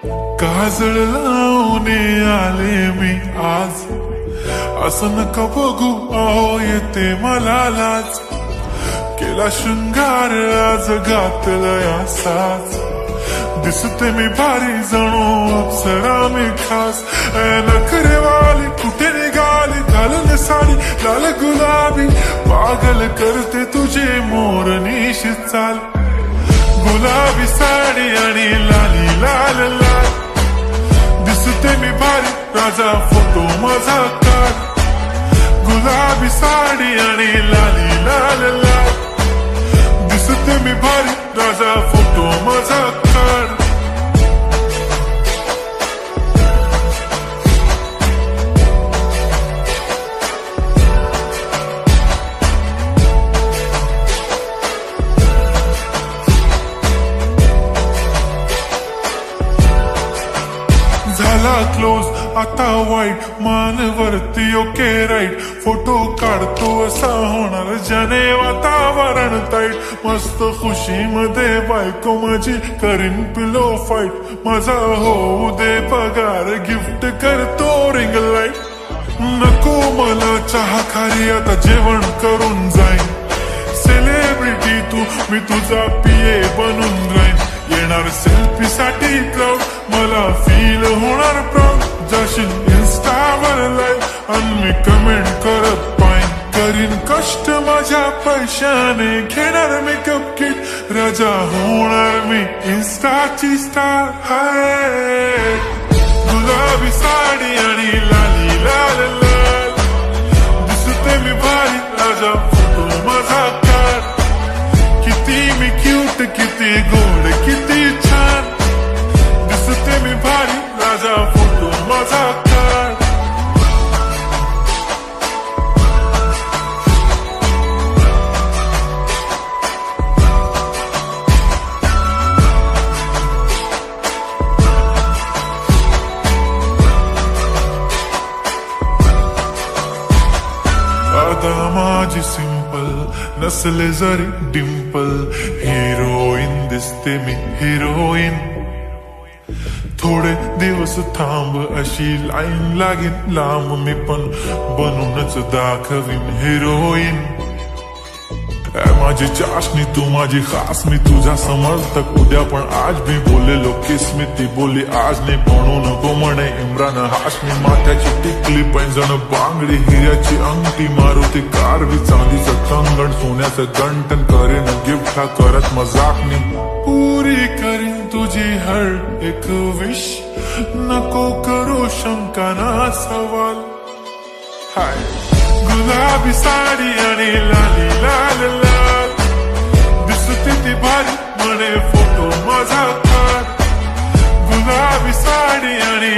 काजळ लावून आले मी आज, असं नका बघू अहो येते मला लाज. केला शृंगार आज घातलाय असाच, दिसते मी भारी जणू अप्सरा मी खास. नखरेवाली कुठे निघाली घालून साडी लाल गुलाबी, पागल करते तुझे मोरनीशी चाल. गुलाबी साडी आणि लाली लाल लाल, दिसते मी भारी राजा फोटो माझा काढ. गुलाबी साडी आणि लाली लाल लाल, दिसते मी भारी राजा फोटो माझा काढ. झाला क्लोज आता वाईट, मान वरती ओके राईट. फोटो काढतो असा होणार ज्याने वातावरण ताईट. मस्त खुशी मध्ये बायको माझी करीन पिलो फाईट. माझा होऊ दे पगार गिफ्ट करतो रिंग लाईट. नको मला चहा खारी आता जेवण करून जाईन. सेलिब्रिटी तू मी तुझा पिये बनून राहीन. येणार सेल्फी साठी क्राऊड मला फील होणार प्राऊड. जाशील इन्स्टावर लाईव्ह आणि मी कमेंट करत पाईन. करीन कष्ट माझ्या पैशाने घेणार मेकअप किट. राजा होणार मी इन्स्टाची स्टार. हाय गुलाबी साडी आणि लाली लाल लाल, दिसते मी भारी राजा फोटो माझा काढ. किती मी क्यूट किती गोड किती छान, दिसते मी भारी राजा फोटो माझा काढ. आता माझी सिंपल नसले जरी डिंपल, हिरोईन दिसते मी हिरोईन. थोडे दिवस थांब अशी लाईन लागेल लांब, मी पण बनूनच दाखवीन हिरोईन. माझी चाशनी तू माझी खास, मी तुझा समर्थक उद्या पण आज मी बोललेलो किस्मी. ती बोली आज नाही म्हणू नको म्हणे इम्रान हाशमी. माथ्याची टिकली पैंजण बांगडी हिऱ्याची अंगठी, मारुती कारवी चांदीचं कंगण सोन्याचं गंटन. करेन गिफ्ट हा करत मजाकनी. पुरी करीन तुझी हर एक विश, नको करू शंका ना सवाल. हाय गुलाबी साडी आणि लाली लाल लाल, दिसते ती भारी म्हणे फोटो माझा काढ. गुलाबी साडी आणि